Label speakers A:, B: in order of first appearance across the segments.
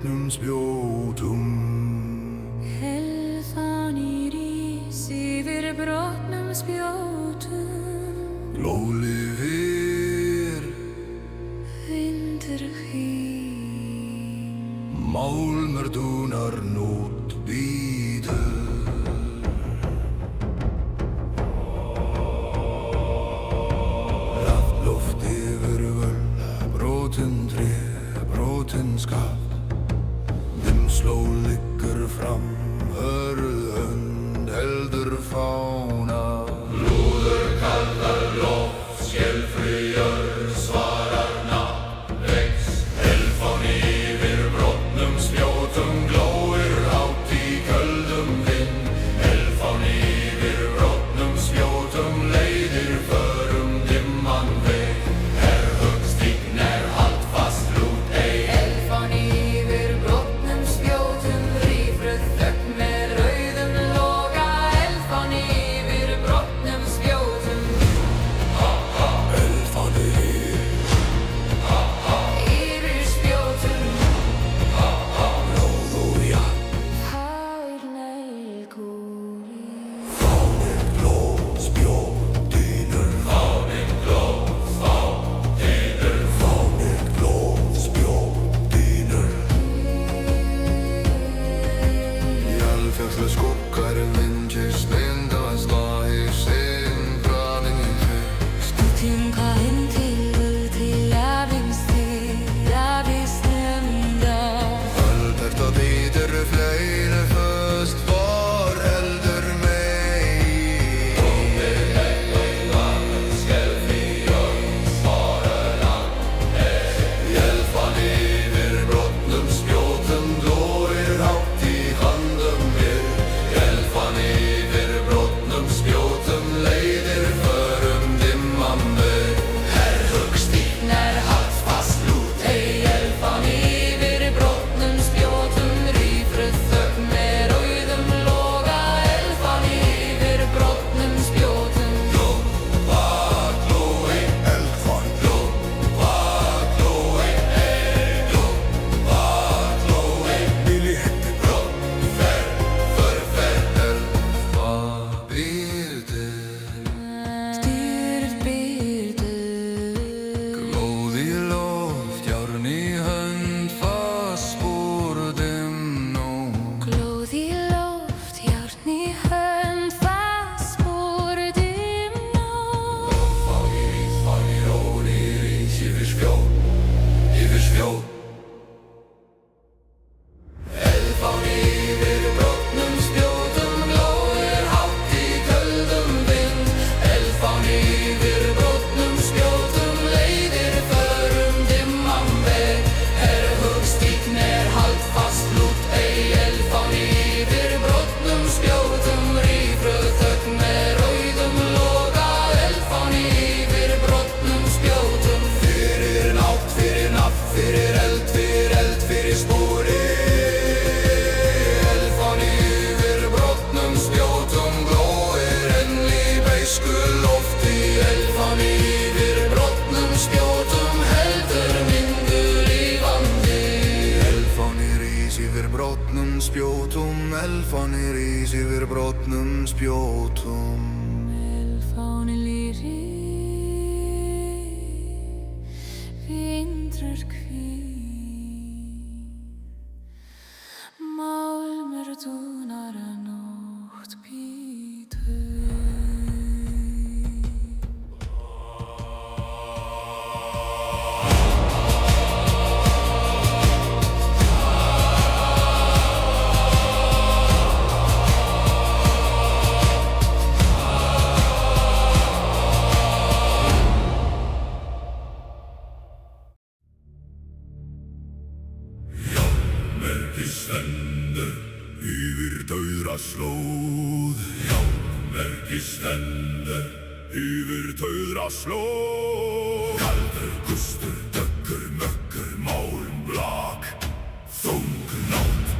A: brotnum spjótum.
B: Elfan í rís yfir brotnum spjótum.
A: Blóð lifir,
B: Vindur hvín.
A: málmur dúnar nótt bíður. Loft yfir völl, brotin tré, brotin skaft. Dimsló liggur fram, hörð hönd heldur fána. Lúður kallar loft, skelfri jörð svarar nafn leiks. Elfán yfir brotnum spjótum glóir hátt í köldum vind. Elfán yfir brotnum spjótum leiðir förum dimman veg. Herhöggstign haldfast lút ei.
B: Elfan yfir brotnum spjótum, rýfruð þögn með rauðum loga. Elfan yfir brotnum spjótum.
A: Elfán
B: Yfir spjótum.
A: blóð og jafn.
B: Hárleik og vín.
A: Fáninn blóð, spjótinur. Fáninn blóð, spjótinur. Fáninn blóð, spjótinur. Jarðfjöll skuggar vindjast myndast lagi sinn praning í fyrst.
B: Stútinga inn til afisnumda.
A: Alberta bítur fleiri föst var heldur mei. Tómið vatn, skelfi jörð svarar nafn ei. Elfan yfir brotnum spjótum glóir hátt í handum mér. Elfan yfir brotnum spjótum leiðir förum dimman veg. Herhöggstign haldfast lút ei.
B: Elfan yfir brotnum spjótum, rýfruð þögn með rauðum loga. Elfan yfir brotnum spjótum.
A: Elfan Billy hetti brott Förfer Elfa byrdu
B: Styrð byrdu.
A: Glóð í loft, járn í hönd fast spor dimnó.
B: Glóð í loft, járn í hönd, fast spor dimnó.
A: Elfan í rón í rís yfir spjót, yfir spjót. Elfan yfir brotnum spjótum glóir hátt í köldum vind. Elfan yfir brotnum spjótum leiðir förum dimman veg. Herhöggstign haldfast lút ei. Elfan yfir brotnum spjótum, rýfruð þögn með rauðum loga. Elfan yfir brotnum spjótum. Fyrir nátt, fyrir nafn, fyrir eld, fyrir spori. Elfan yfir brotnum spjótum glóir enn í beisku lofti. Elfan yfir brotnum spjótum heldur myndu lífandi. Elfan í rís yfir brotnum spjótum. Elfan í rís yfir brotnum spjótum.
B: Elfan í líri, vindur hvín. Málmur dúnar nótt bítur.
A: Merki stendur yfir dauðra slóð. Merki stendur yfir dauðra slóð. Kaldur gustur, döggur, möggur, málm, blak, þung nátt.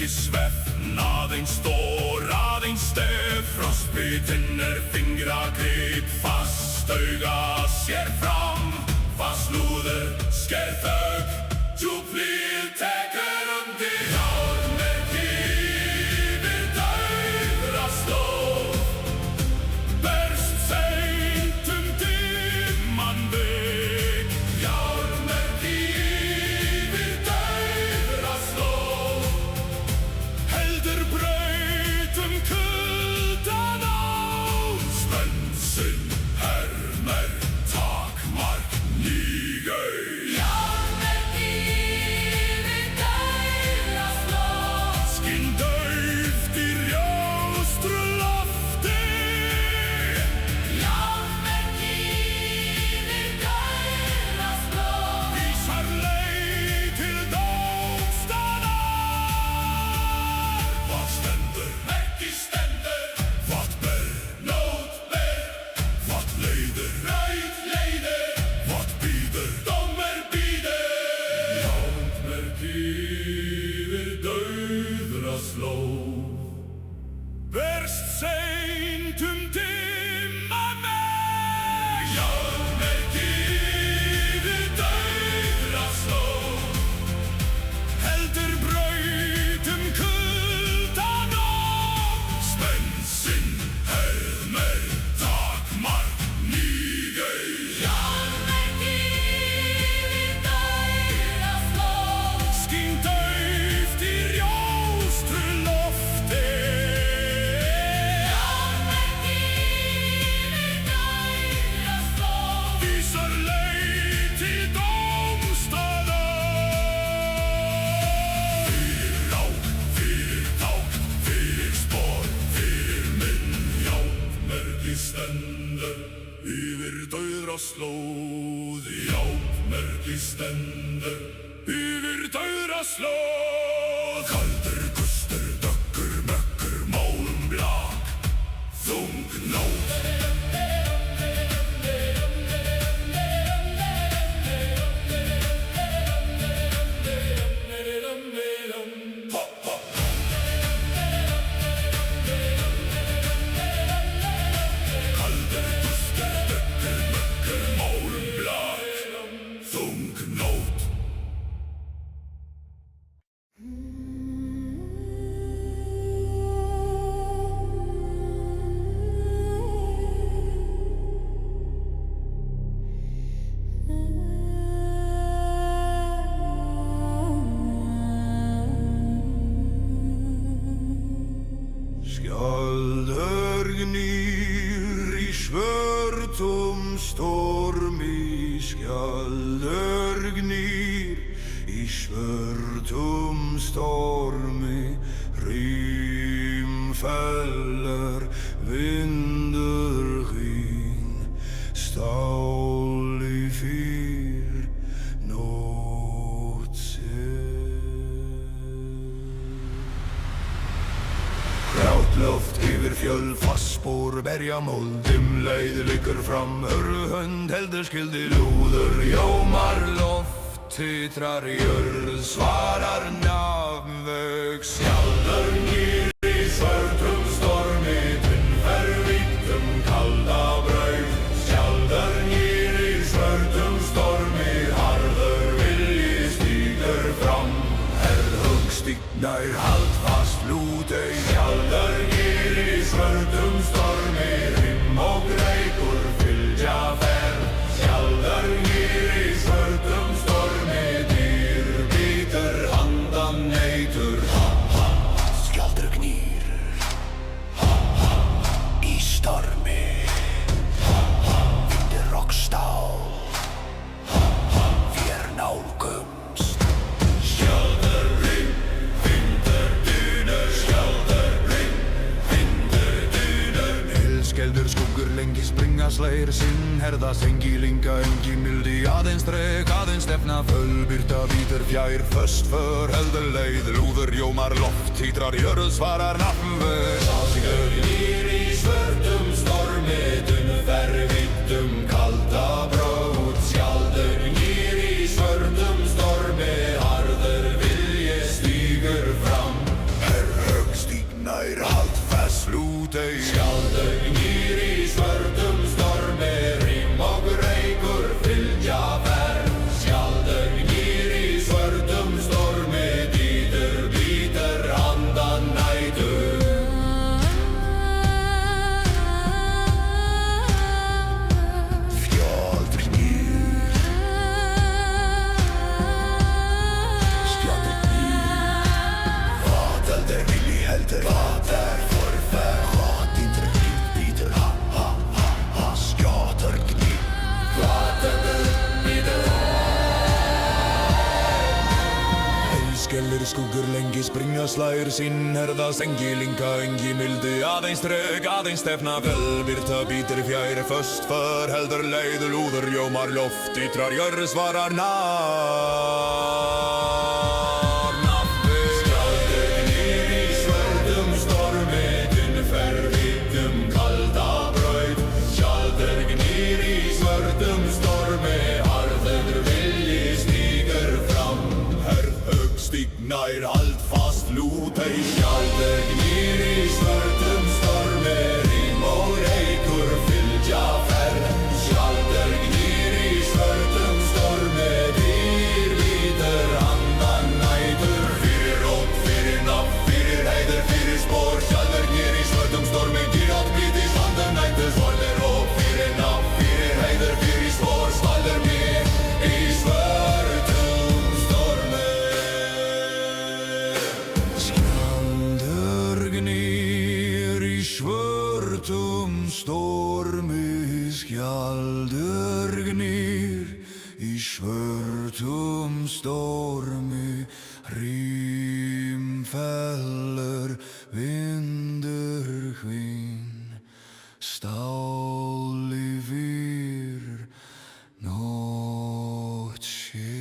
A: ekki svefn, aðeins stór, aðeins stef. Frostbitinn fingragrip, fast auga sér fram. Fast lúður, sker þögg, djúp hlið tekur undir. Járnmerki yfir dauðra slóð, berst seint dimman veg. Járnmerki yfir dauðra slóð, heldur braut kuldan á. Svensson hermer takmark nýgau.
B: Járnmerki yfir dauðra slóð,
A: Skinn dauft í rjóstru lofti.
B: járnmerki yfir dauðra slóð.
A: Vísar leið til dómstaðar. Hvað stendur, ekki stendur. Hvað ber, nót ber. Hvað leiðir, ræð leiðir. Hvað bíður, dómur bíður. Járnmerki yfir dauðra slóð, berst seint dimma meg. Járnmerki yfir dauðra slóð, heldur braut kuldan á. Svensson hermer takmark nýgau.
B: Járnmerki yfir dauðra slóð,
A: Skinn dauft í rjóstru lofti.
B: járnmerki yfir dauðra slóð.
A: Vísar leið til dómstaðar. Fyrir rák, fyrir ták, fyrir spor, fyrir minn. Járnmerki stendur yfir dauðra slóð. Járnmerki stendur yfir dauðra slóð. Kaldur gustur, dökkur mökkur, málmblak, þung nót. Kaldur gustur, dökkur mökkur, málmblak, þung nót. Skjaldar gnýr í svörtum stormi. Skjaldar gnýr í svörtum stormi. Rimfeller vindur hinn, stál í fyr nótt Grátt loft yfir fjöll, fastspor, berjamold. Leið liggur fram, hönd heldur skildi lúður. Jómar loft, titrar jörð, svarar nafnvög. Skjaldar gnýr í svörtum stormi, tunnfer vittum kalda braut. Skjaldar gnýr í svörtum stormi, harður vilji stígur fram. Herðhugg stígnar, hald fast lútei. Skjaldar gnýr í svörtum stormi, rimm og reykur fylgja ferð. Skjaldar gnýr í svörtum stormi, dýr bítur handan neytur. Skjaldar gnýr í stormi, vindur og stál, vér nálgumst. Skjaldar ring, vindur dynur. Skjaldar ring, vindur dynur. Hilskeldur skuggur lengi springa slægir sinn. Herða sengi linga engi mildi, aðeins dreg, aðeins stefna. Fölbyrta bítur fjær, föst för heldur leið. Lúður jómar loft, titrar jörð, svarar nafnvöð. Skjaldar gnýr í svörtum stormi, tunnfer vittum kalda braut. Skjaldar gnýr í svörtum stormi, harður vilji stígur fram. Ilskellir skuggur lengi springa slær sinn herða sengi linka engi mildi aðeins trög aðeins stefna velvirta bítir fjær först för heldur leiður lúður jómar loft ytrar jörð svarar nar nafni skjaldur í svörðum stormi dunnfer vitum kalda braut skjaldur gnýr í svörðum stormi harður vilji stígur fram Stígnær hald fast lút ei skjaldur gnýr í svörtum stormi rím og reykur fylgja ferð skjaldur gnýr í svörtum stormi dýr vítur andan nætur fyrir rót, fyrir nafn, fyrir heiður, fyrir spór skjaldur gnýr í svörtum stormi dýrat vítis andan nætur svolir rót, fyrir nafn, fyrir heiður, fyrir spór skjaldur gnýr í svörtum stormi svörtum stormi skjaldur gnýr í svörtum stormi rím fellur vindur hvinn stál yfir nótt sé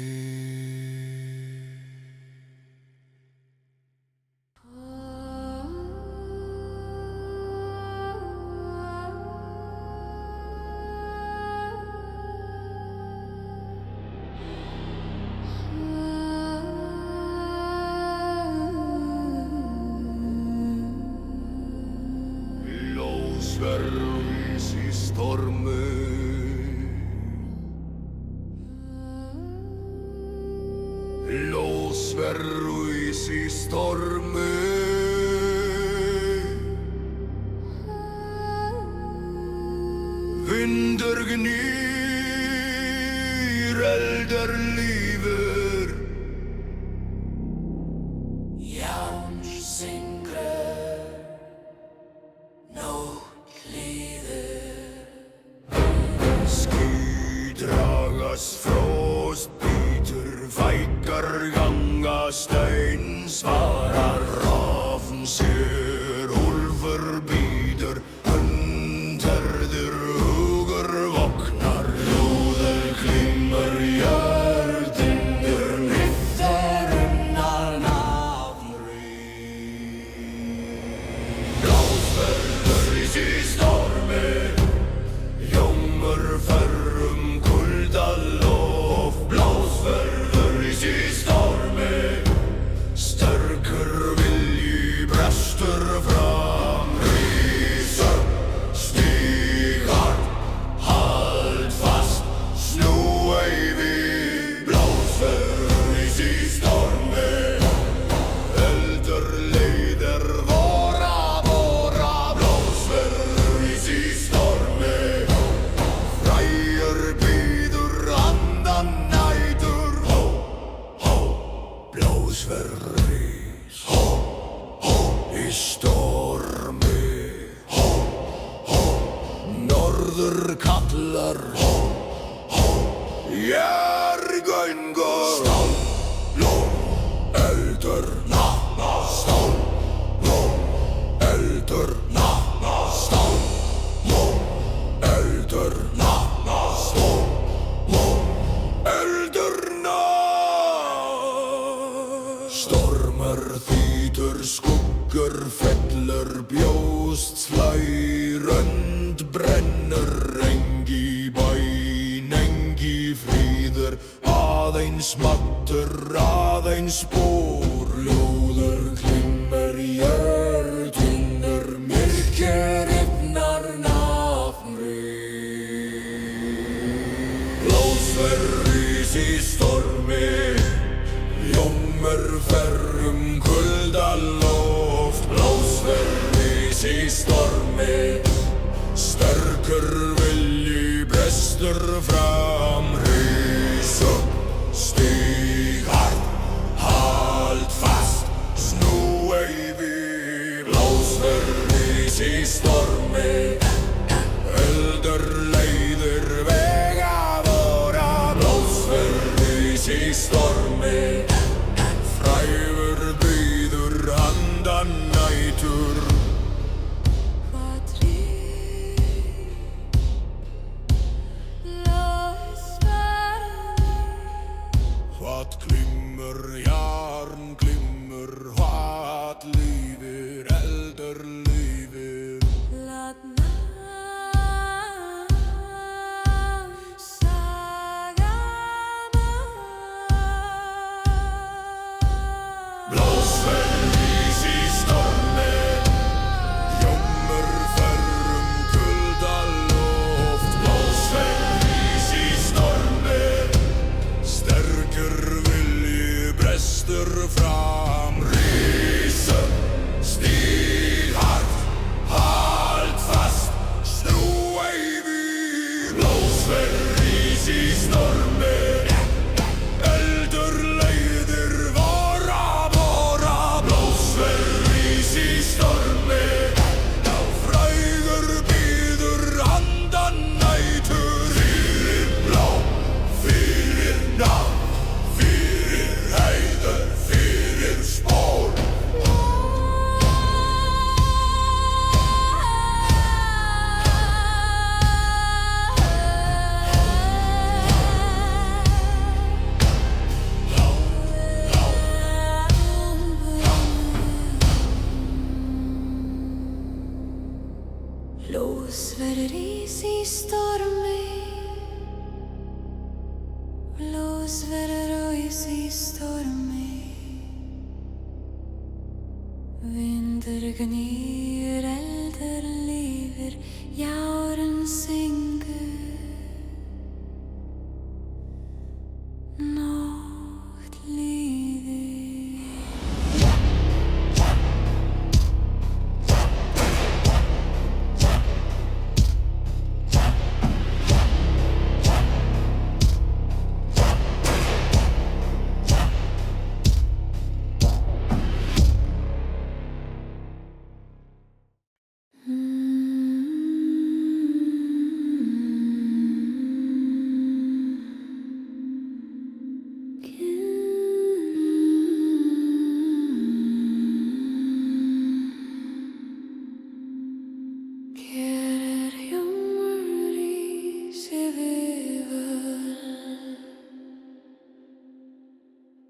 A: Sverris í stormi Lósverris í stormi Vindur gnýr eldar lífur Jáns syngur Dragast frost bítur fækkar ganga stein svarar rafn sér úlfur bítur hundherður hugur voknar lúður klimmar jörðinur nýttar unnar nafnrýr Blásverður í stormi jómur ferrum Blásverður í stormi sterkur vilji brestur fram rísa stíg hart hald fast snú ei við Blásverður í stormi eldur leiðir vora Blásverður í stormi frægur bíður andan nætur Blásverðris í stormi norður kallar Jörgöngur stál, lón, eldur, stál, lón, eldur, stál, lón, eldur, stál, lón, eldur, stormar þýtur skuggur fellur bjóst slær önd brennur engi bæn engi fríður aðeins mattur aðeins spór lúður klimmar jörðinur myrkir yfnar nafnrýr Blásverðris í stormi jómur ferrum kulda loft Blásverðris í stormi sterkur vilji brestur fram rísa stíg hart hald fast snú ei við Blásverðris í stormi eldur leiðir vega vora Blásverðris í stormi frægur
B: stormi. Blåsverður og ís í stormi. Vindur gnýr, eldur lifir, járn syngur. Nótt líður. Gerir hljómur í sviðvöl.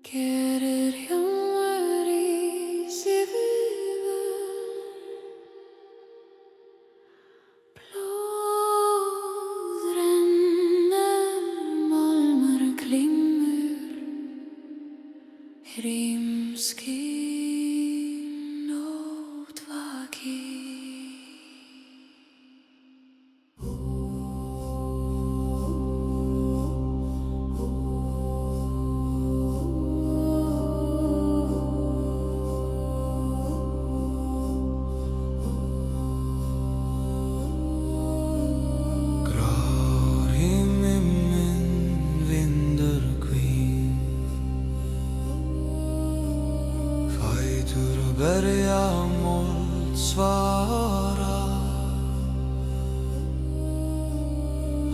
B: Gerir hljómur í sviðvöl. Blóð rennur, málmur glymur, hrímskinn nótt vakir.
A: Grár himinn, vindur hvín, fætur berja mold svara.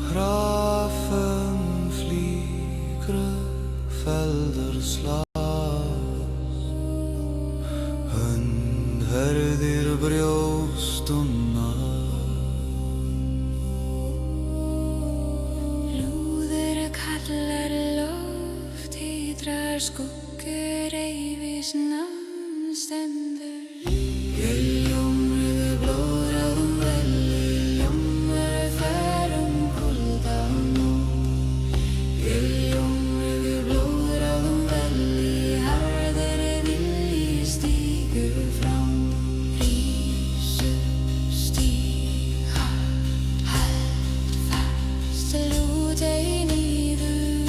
A: Hrafn flýgur, feldur slast, hönd herðir brjóstunna.
B: Lúður kallar loft, hýdrar skuggur, eyfisnan stendur. Ljómröðu blóðráðum velli, ljómur ferum kuldan nótt. Ljómröðu blóðráðum velli, harður vilji stígur fram. Rísu stíg, hald fast, lút ei niður.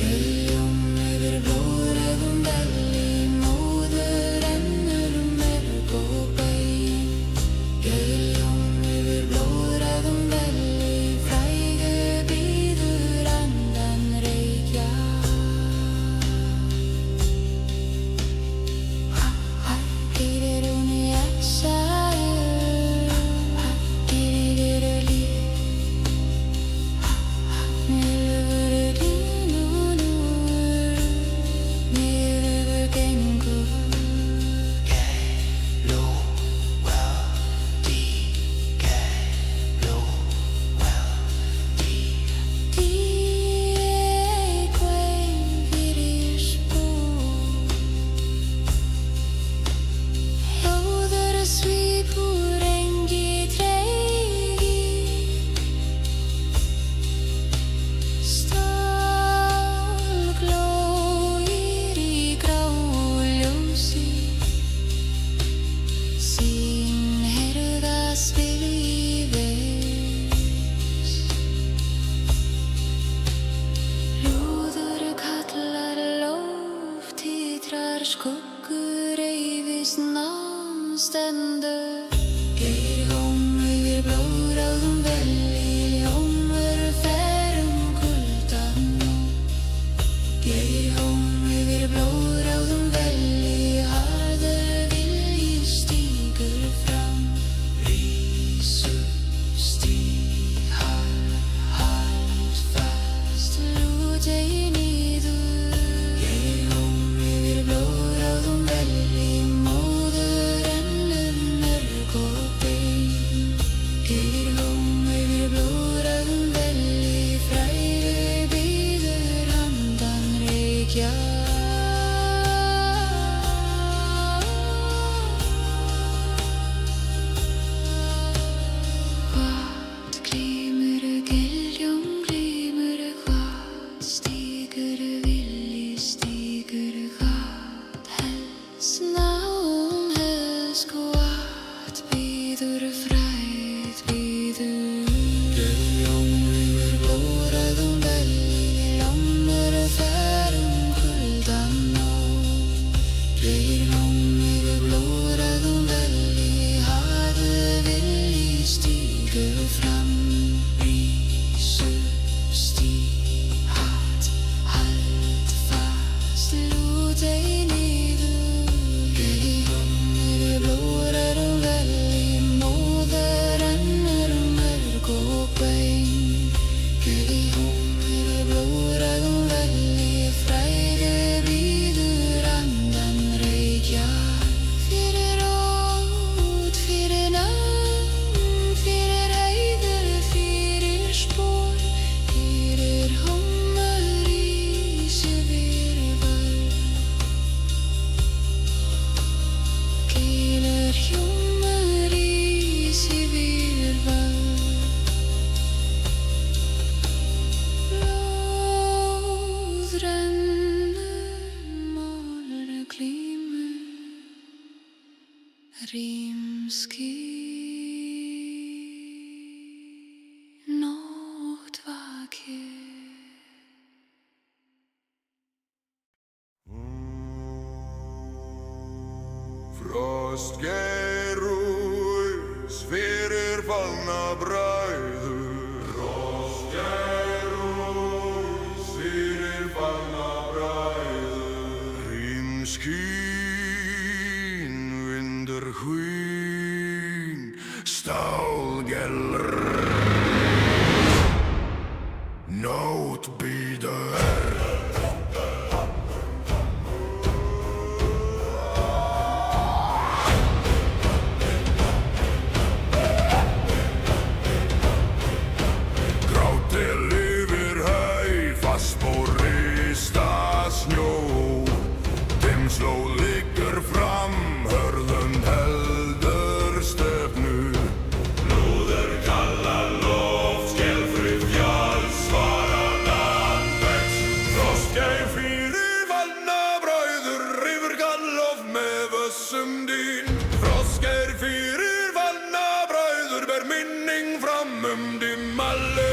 B: Ljómröðu blóðráðum velli, móður nótt vakir.
A: Frostgerús fyrir fallna bræður. Frostgerús fyrir fallna bræður. Hrímskín, vindur hvín, stálgelr. Nótt bíður. Slóð liggur fram, hörðum heldur stefnu. Lúður kalla loft, skelfrið fjalls, svararnan vex. Frostgeir fyrir fallna bræður, rifur gallof með vössum dýn. Frostgeir fyrir fallna bræður, ber minning fram dimma laug.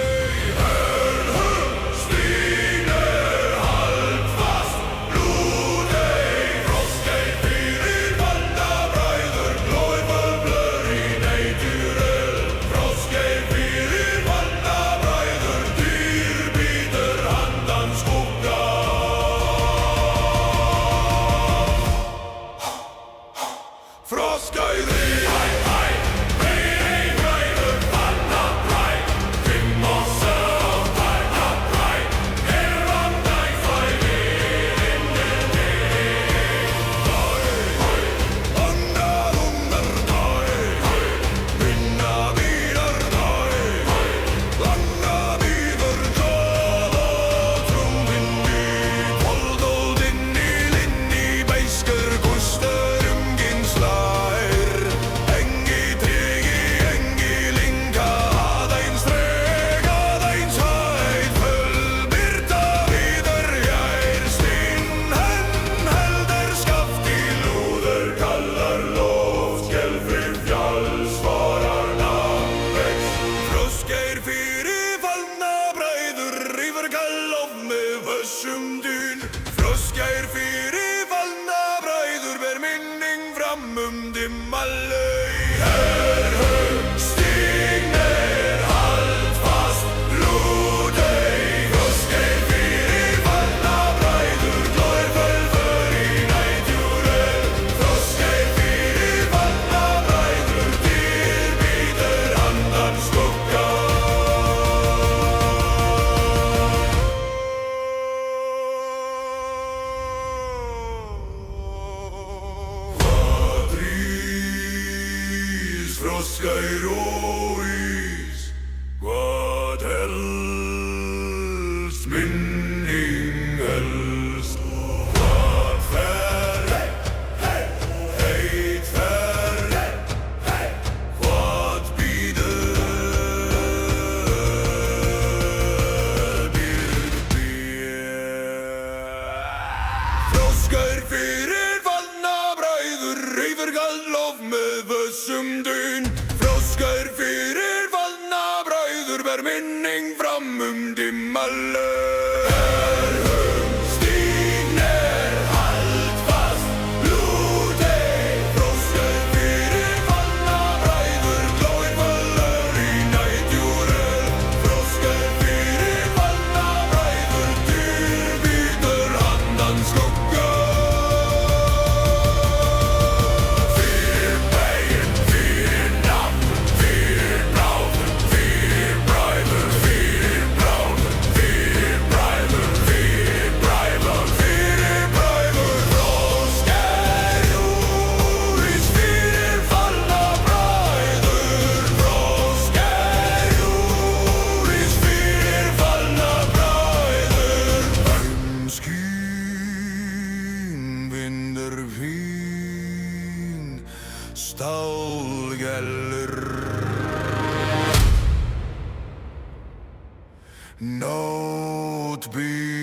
A: Frostgeir fyrir fallna bræður, ber minning fram dimma laug. Hörhum, stignir, hald fast, lúdei. Frostgeir fyrir fallna bræður, glóir fölför í nætjúröð. Frostgeir fyrir fallna bræður, dyr bíður handan skugga. Frostgeir og ís, hvað helst, minning helst. Hvað fer, heit fer, hvað bíður bér. Frostgeir fyrir fallna bræður, reyfur gallof með vössum dyn. Frostgeir fyrir fallna bræður, ber minning fram dimma laug. Hörhum, stignir, hald fast, lúdei. Frostgeir fyrir fallna bræður, glóir fölför í nætjúröð. Frostgeir fyrir fallna bræður, dyr bíður handan skugga. Stálgelur, nótt bíður.